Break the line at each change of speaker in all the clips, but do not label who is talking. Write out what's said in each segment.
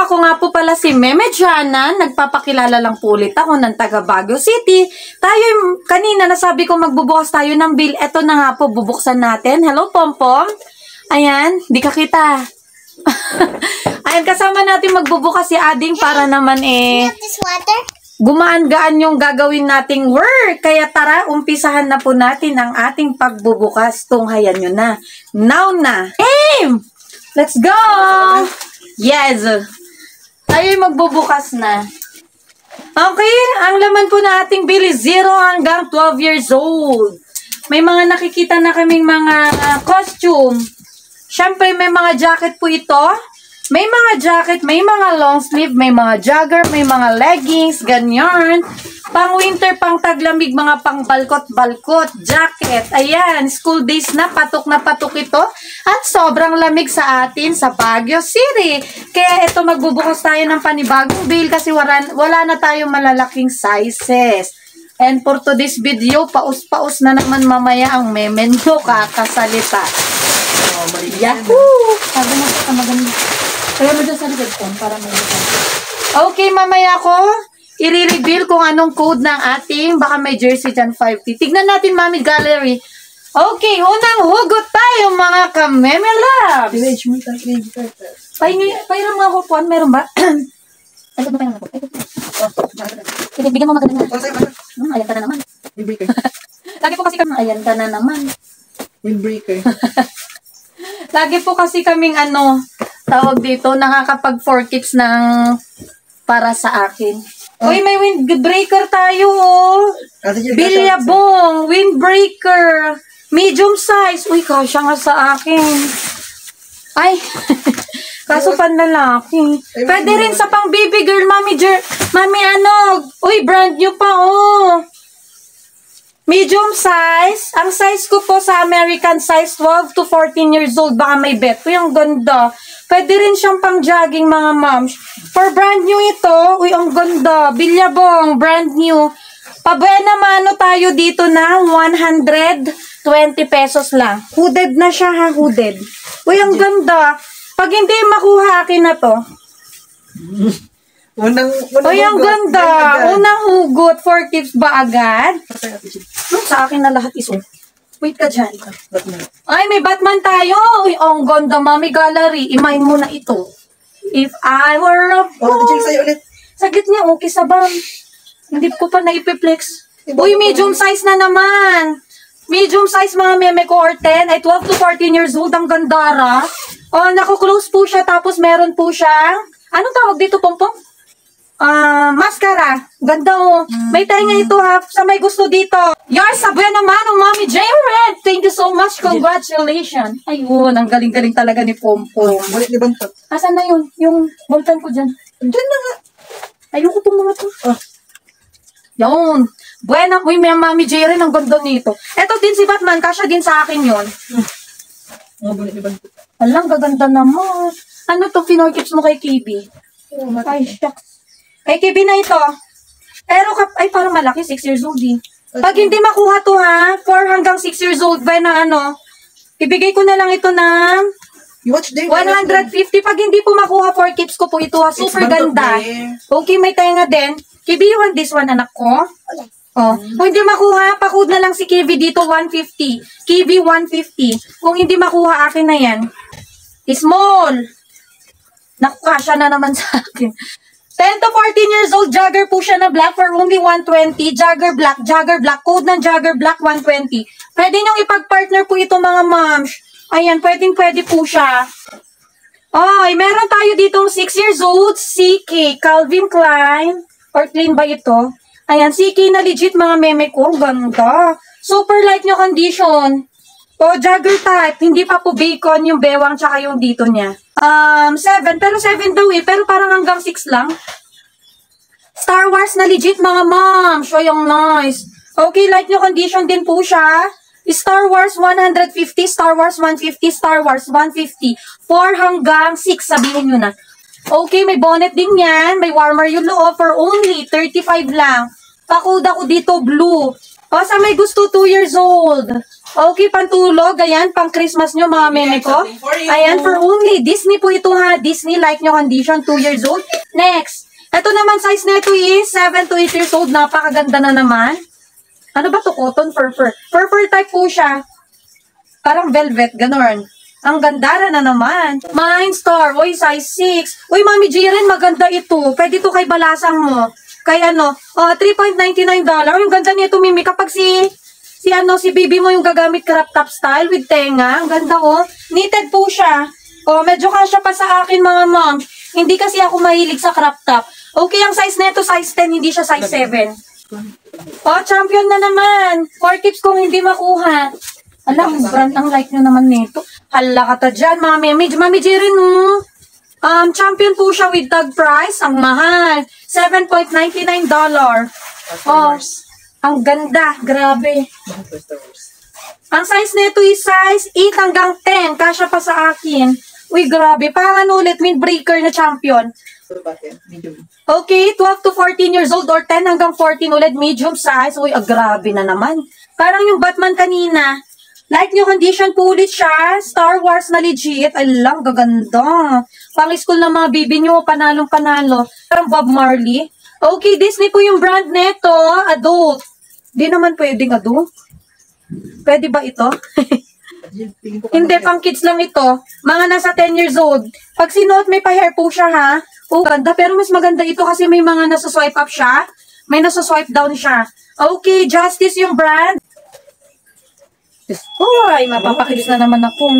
ako nga po pala si Meme Jana. Nagpapakilala lang po ulit ako ng taga Baguio City. Tayo, kanina nasabi ko magbubukas tayo ng bill. Eto na nga po, bubuksan natin. Hello, Pompom. Ayan, di ka kita. Ayan, kasama natin magbubukas si Ading para naman gumaan-gaan yung gagawin nating work. Kaya tara, umpisahan na po natin ang ating pagbubukas. Tunghayan nyo na. Now na. Aim! Let's go! Yes! Tayo'y magbubukas na. Okay, ang laman po na ating bill is 0 hanggang 12 years old. May mga nakikita na kaming mga costume. Siyempre, may mga jacket po ito. May mga jacket, may mga long sleeve, may mga jogger, may mga leggings, ganyan. Pang winter, pang taglamig, mga pang balkot-balkot, jacket. Ayan, school days na patok ito. At sobrang lamig sa atin sa Baguio City. Kaya ito, magbubukas tayo ng panibagong bill kasi wala na tayong malalaking sizes. And for today's video, paus-paus na naman mamaya ang meme nyo kakasalita. Yahoo! Sabi mo ka maganda. Kaya mo dyan sa likod ko para may okay, mamaya ko i-reveal kung anong code ng ating, baka may jersey dyan 50. Tignan natin, Mami Gallery. Okay, unang hugot tayo, mga ka-meme labs. Pairam mga kupuan, meron ba? Ay, ito ba pairam ako? Sige, bigyan mo maganda na. Ayan ka na naman. Lagi po kasi kami, ayan ka na naman.
Windbreaker.
Lagi po kasi kaming tawag dito, nakakapag 4 tips ng para sa akin. Uy, may windbreaker tayo, oh. Bilyabong, windbreaker. Medium size. Uy, kasya nga sa akin. Ay, kaso panlalaki. Pwede rin sa pang baby girl, Mami uy, brand new pa, oh. Medium size. Ang size ko po sa American size, 12 to 14 years old. Baka may bet. Uy, ang ganda. Pwede rin siyang pang jogging, mga moms. For brand new ito. Uy, ang ganda. Bilyabong, brand new. Pabuena mano tayo dito na 120 pesos lang. Hooded na siya, ha? Hooded. Uy, ang ganda. Pag hindi makuha, akin na to. Uy, ang ganda. Unang hugot. 4 tips ba agad? Sa akin na lahat iso. Wait ka dyan. Ay, may Batman tayo. Uy, ang ganda, Mami Gallery. Imahin mo na ito. If I were a fool. Saglit niya, okay sa bam. Hindi ko pa naipiplex. Uy, medium size na naman. Medium size, mga meme ko, or 10. Ay, 12 to 14 years old. Ang gandara. Oh, naku-close po siya. Tapos meron po siya. Anong tawag dito, Pompom? Mascara. Ganda, oh. May tenga ito, ha. Sa may gusto dito. Yours, sabi naman, Mami J. Red. Thank you so much. Congratulations. Ayun, ang galing-galing talaga ni Pompom. Asan na yun? Yung boltan ko dyan. Dyan na nga. Ayoko itong mga to. Yun. Buena. Uy, may Mami J. Red. Ang ganda nito. Eto din si Batman. Kasya din sa akin yun. Alang, gaganda naman. Ano to, pinorkips mo kay Kibi? Ay, shucks. Kay Kibi na ito. Pero, ay, parang malaki, 6 years old eh. Pag hindi makuha to, ha, 4 hanggang 6 years old ba na ibigay ko na lang ito ng 150. Pag hindi po makuha 4 tips ko po ito, ha. Super ganda. Okay, may tenga din. Kibi, you want this one, anak ko? Oh. Kung hindi makuha, pakod na lang si Kibi dito, 150. Kibi, 150. Kung hindi makuha, akin na yan. Small. Nakukasya na naman sa akin. 10 to 14 years old, jogger po siya na black for only 120. Jogger black. Code ng jogger black, 120. Pwede niyong ipag-partner po ito, mga moms. Ayan, pwede po siya. Ay, meron tayo ditong 6 years old, CK, Calvin Klein. Or clean ba ito? Ayan, CK na legit, mga meme ko. Ganda. Super light nyo condition. O, jogger type. Hindi pa po bacon yung bewang tsaka yung dito niya. 7. Pero 7 daw eh. Pero parang hanggang 6 lang. Star Wars na legit, mga mom. So, yung nice. Okay, light nyo condition din po siya. Star Wars 150, Star Wars 150, Star Wars 150. 4 hanggang 6, sabihin nyo na. Okay, may bonnet din yan. May warmer yung loob for only 35 lang. Pakuda ko dito, blue. O, sa may gusto, 2 years old. Okay, pantulog. Ayan, pang Christmas nyo mga meme ko. Ayan, for only Disney po ito ha. Disney like nyo condition, 2 years old. Next. Ito naman, size nito is 7 to 8 years old. Napakaganda na naman. Ano ba to? Cotton fur. Fur type po siya. Parang velvet, ganon. Ang ganda na naman. Mindstar. Uy, size 6. Uy, Mami Jiren, maganda ito. Pwede ito kay balasang mo. Kay ano, $3.99. Yung ganda nito, Mimi. Kapag si baby mo yung gagamit crop top style with tenga. Ang ganda, oh. Knitted po siya. Medyo kasya pa sa akin, mga mom. Hindi kasi ako mahilig sa crop top. Okay, ang size nito, size 10, hindi siya size 7. Champion na naman. 4 tips kung hindi makuha. Alam, brand ang like nyo naman nito. Hala ka ta dyan, Mami Jiren, no? Champion po siya with tag price. Ang mahal. $7.99. Ang ganda. Grabe. Ang size nito is size 8 hanggang 10. Kasya pa sa akin. Uy, grabe. Parang ulit, windbreaker na champion. Okay, 12 to 14 years old or 10 hanggang 14 ulit, medium size. Uy, grabe na naman. Parang yung Batman kanina. Like new condition po ulit siya. Star Wars na legit. Alang, gaganda. Pang school ng mga bibi nyo, panalong-panalo. Parang Bob Marley. Okay, Disney po yung brand neto. Adult. Di naman pwedeng adult. Pwede ba ito? Hindi, pang kids lang ito. Mga nasa 10 years old. Pag sinuot, may pa-hair po siya, ha? Ganda. Pero mas maganda ito kasi may mga nasa swipe up siya. May nasa swipe down siya. Okay, Justice yung brand. Ay, mapapakilis na naman ako.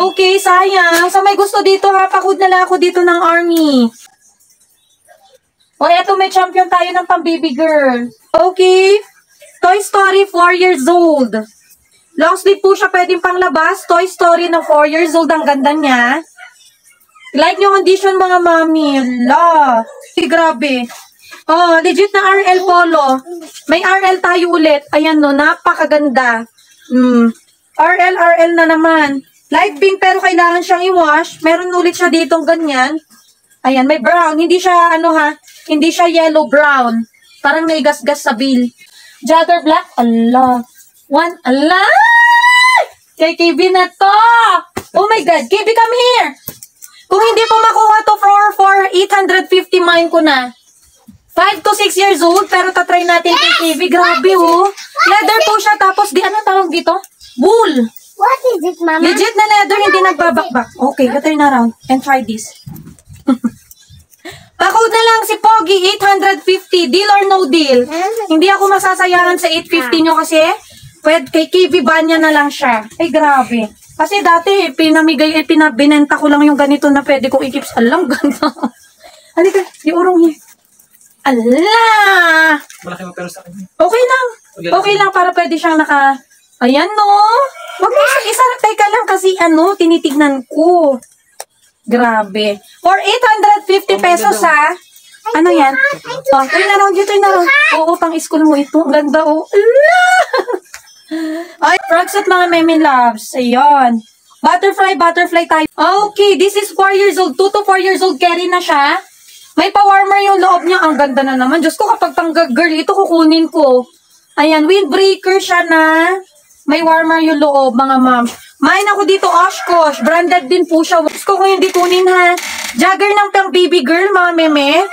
Okay, sayang. Sa may gusto dito, ha? Pakod na lang ako dito ng army. Eto, may champion tayo ng pang-baby girl. Okay. Toy Story, 4 years old. Long sleeve po siya, pwedeng panglabas. Toy Story na 4 years old. Ang ganda niya. Like yung condition, mga mami. La. Grabe. Legit na RL Polo. May RL tayo ulit. Ayan, no. Napakaganda. RL na naman. Light pink pero kailangan siyang i-wash. Meron ulit siya ditong ganyan. Ayan, may brown. Hindi siya, hindi siya yellow-brown. Parang naigas-gas sa bill. Jagger black. Allah. Allah! Kay KB na to. Oh my God. KB, come here. Kung hindi po makuha to for 850, mine ko na. 5 to 6 years old, pero tatry natin kay KB. Grabe, oh. Leather po siya, tapos ano tawag dito? Wool.
What is it, Mama?
Legit na leather, hindi nagbabakbak. Okay, turn around and try this. Pakod na lang si Pogi, 850. Deal or no deal? Hindi ako masasayangan sa 850 nyo kasi pwede kay KB Banya na lang siya. Ay, grabe. Kasi dati, binenta ko lang yung ganito na pwede kong i-keeps. Alam, ganda. Halika, yung urong niya. Allah!
Malaki mo pero sa akin.
Okay lang. Okay lang para pwede siyang Ayan, no? Wag mo isa teka lang kasi tinitignan ko. Grabe. For 850 pesos, ha? Ano yan? Turn around, turn around. Oo, pang school mo ito. Ang ganda, oh. Allah! Ay, frogs at mga meme loves. Ayan. Butterfly tayo. Okay, this is 4 years old. 2 to 4 years old, carry na siya. May pa-warmer yung loob niya. Ang ganda na naman. Diyos ko, kapag pang-girl, ito kukunin ko. Ayan, windbreaker siya na. May warmer yung loob, mga ma'am. Main ako dito, Oshkosh. Branded din po siya. Diyos ko, kung hindi kunin, ha. Jagger ng pang-baby girl, mga meme.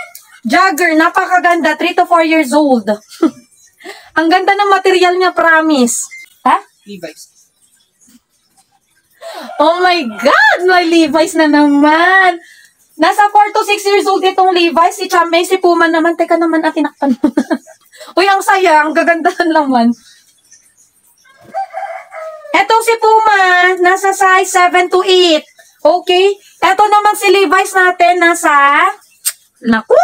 Jagger, napakaganda. 3 to 4 years old. Ang ganda ng material niya, promise. Ha?
Levi's.
Oh my God! May Levi's na naman. Nasa 4 to 6 years old itong Levi's. Si Chamay, si Puma naman. Teka naman, tinakpan mo na. Uy, ang saya. Ang gagandahan naman. Etong si Puma, nasa size 7 to 8. Okay? Eto naman si Levi's natin, nasa... Naku!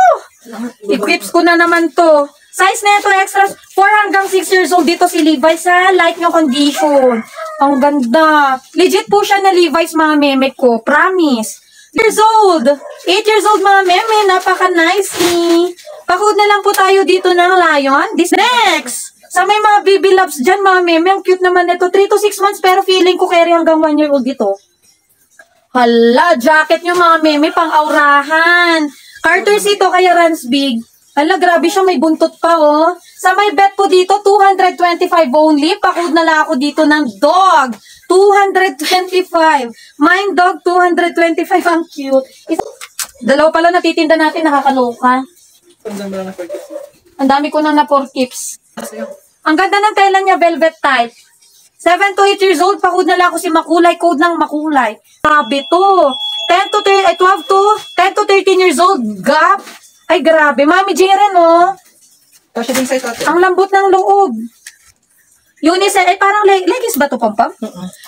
Equips ko na naman to. Size na ito, extras 4 hanggang 6 years old. Dito si Levi's, ha? Like yung condition. Ang ganda. Legit po siya na Levi's, mga meme ko. Promise. Years old. 8 years old, mga meme. Napaka-nice ni. Pakod na lang po tayo dito ng lion. This next. Sa may mga baby loves dyan, mga meme. Ang cute naman ito. 3 to 6 months, pero feeling ko carry hanggang 1 year old dito. Hala, jacket nyo, mga meme. Pang-aurahan. Carter's ito, kaya runs big. Hala, grabe siya. May buntot pa, oh. Sa may bet po dito, 225 only. Pakod na lang ako dito ng dog. 225. Mine dog, 225. Ang cute. Dalawa pala natitinda natin, nakakaloka. Ang dami ko na 4 keeps. Ang ganda ng tela niya, velvet type. 7 to 8 years old, pakod na lang ako si Makulay. Code ng Makulay. Grabe to. 10 to 13 years old. Gap. Ay, grabe. Mami Jiren, oh. Ang lambot ng loob. Unisex, ay parang leggings ba to, Pampam?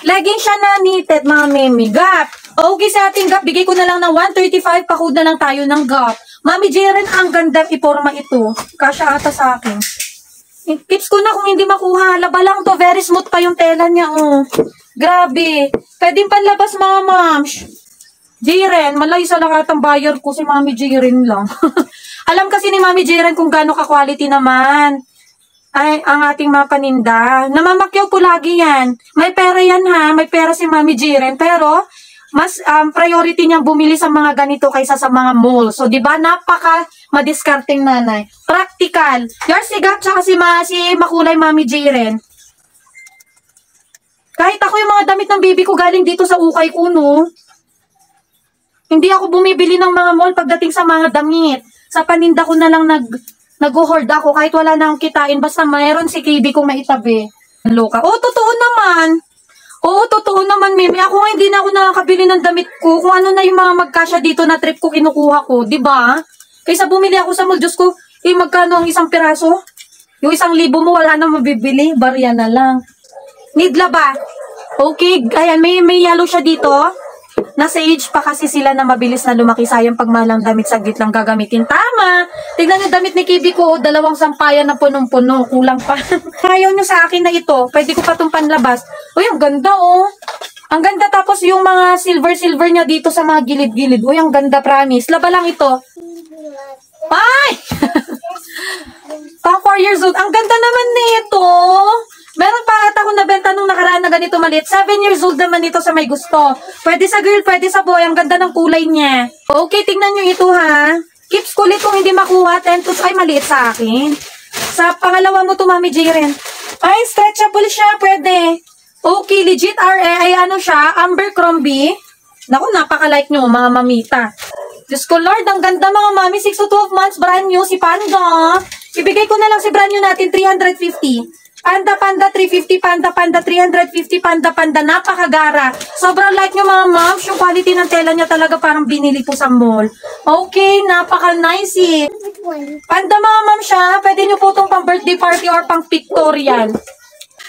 Leggings siya na knitted, mga memi. Gap. Okay sa ating Gap, bigay ko na lang ng 135, pakod na lang tayo ng Gap. Mami Jiren, ang gandang iporma ito. Kasya ata sa akin. Tips ko na kung hindi makuha. Laba lang to, very smooth pa yung tela niya, oh. Grabe. Pwedeng panlabas, mga moms. Jiren, malay sa lahat ang buyer ko si Mami Jiren lang. Alam kasi ni Mami Jiren kung gaano ka-quality naman ay ang ating mga paninda. Namamakyaw po lagi yan. May pera yan ha, may pera si Mami Jiren. Pero, mas priority niyang bumili sa mga ganito kaysa sa mga mall. So, di ba, napaka madiskarting nanay. Practical. Yours si Gap, tsaka si Makulay Mami Jiren. Kahit ako yung mga damit ng baby ko galing dito sa ukay ko, no? Hindi ako bumibili ng mga mall pagdating sa mga damit. Sa paninda ko na lang nag-hoard ako kahit wala na akong kitain. Basta mayroon si KB kong maitabi. Loka. Oo, totoo naman. Oo, totoo naman, Mimi. Ako nga hindi na ako nakakabili ng damit ko. Kung ano na yung mga magkasya dito na trip ko kinukuha ko. Diba? Kaysa bumili ako sa mall, Diyos ko, magkano ang isang piraso? Yung 1,000 mo, wala na mabibili. Barya na lang. Nidla ba? Okay, ayan, may yellow siya dito. Nasa age pa kasi sila na mabilis na lumaki. Sayang pag malang damit, saglit lang gagamitin. Tama! Tignan nyo damit ni Kibi ko, 2 sampayan na punong-puno. Kulang pa. Ayaw nyo sa akin na ito. Pwede ko pa itong panlabas. Uy, ang ganda oh. Ang ganda, tapos yung mga silver-silver niya dito sa mga gilid-gilid. Uy, ang ganda, promise. Laba lang ito. Ay! Pang 4 years old. Ang ganda naman nito. Meron pa ata akong nabenta nung nakaraan na ganito maliit. 7 years old naman ito sa may gusto. Pwede sa girl, pwede sa boy. Ang ganda ng kulay niya. Okay, tingnan nyo ito ha. Keeps kulit kung hindi makuha. 10 to... Ay, maliit sa akin. Sa pangalawa mo to, Mami Jiren. Ay, stretchable siya. Pwede. Okay, legit RA. Ay, ano siya? Amber Crombie. Naku, napaka-like nyo, mga mamita. Diyos ko, Lord, ang ganda mga mami. 6 to 12 months, brand new. Si Panda. Ibigay ko na lang si brand new natin, 350. Panda 350, Panda 350, Panda, napakagara. Sobrang like nyo mga moms, yung quality ng tela niya talaga parang binili po sa mall. Okay, napaka-nice eh. Panda mga moms siya, pwede nyo po itong pang birthday party or pang pictorial.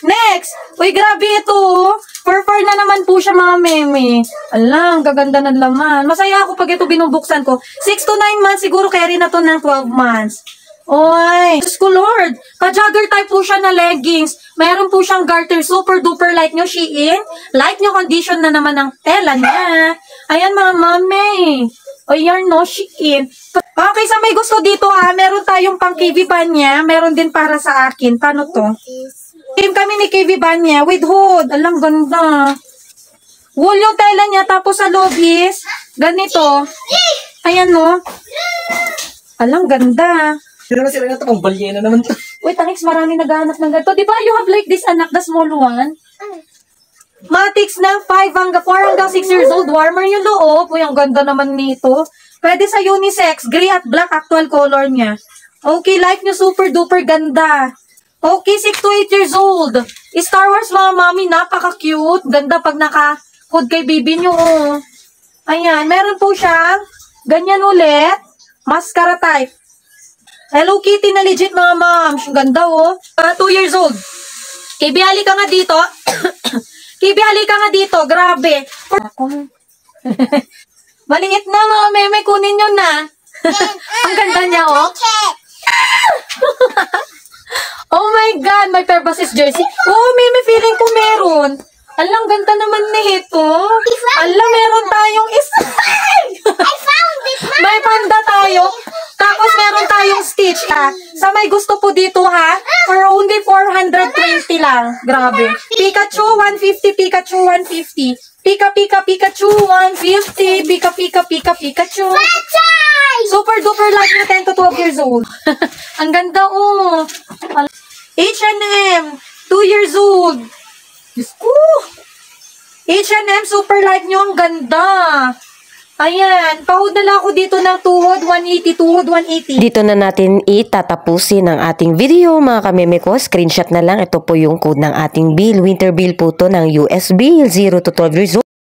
Next, uy grabe ito, fur na naman po siya mga meme. Alang, gaganda ng laman. Masaya ako pag ito binubuksan ko. 6 to 9 months, siguro carry na to ng 12 months. Oy, Diyos ko Lord, pa-jogger type po siya na leggings. Meron po siyang garter, super duper light nyo, Shein. Light nyo condition na naman ng tela niya. Ayan mga mami. O yan no, Shein. Okay, sa may gusto dito meron tayong pang KV Banya. Meron din para sa akin. Paano to? Team kami ni KV Banya with hood. Alang ganda. Wool yung tela niya, tapos sa loob is ganito. Ayan no. Alang ganda.
Sino na sila na ito? Pang balyena naman ito.
Wait, thanks, marami naghahanap ng ganito. Diba you have like this anak, the small one? Matix na 4 hanggang 6 years old. Warmer yung loob. Uy, ang ganda naman nito. Pwede sa unisex. Gray at black actual color niya. Okay, like nyo super duper ganda. Okay, 6 to 8 years old. Star Wars mga mami, napaka-cute. Ganda pag naka-hood kay baby nyo. Oh. Ayan, meron po siyang ganyan ulit. Mascara type. Hello Kitty na legit mga moms. Ganda oh. 2 years old. Kibi, halika nga dito. Kibi, halika nga dito. Grabe. Maliit na mga meme. Kunin nyo na. Ang ganda niya oh. Oh my God. May Perbasis jersey. Oh meme, feeling ko meron. Alang ganda naman nito. Alang meron tayong isa.
I found it, Mom.
May panda tayo. Tapos meron tayong Stitch Sa may gusto po dito for only 420 lang. Grabe. Pikachu 150, Pikachu 150. Pikachu 150. Pikachu. Super duper like na 10 to 12 years old. Ang ganda oh. nyo, ang ganda. Ayan, pahod na lang ako dito ng tuhod 180.
Dito na natin itatapusin ang ating video mga kameme ko. Screenshot na lang. Ito po yung code ng ating bill. Winter bill po to ng US bill 0 to 12 years old.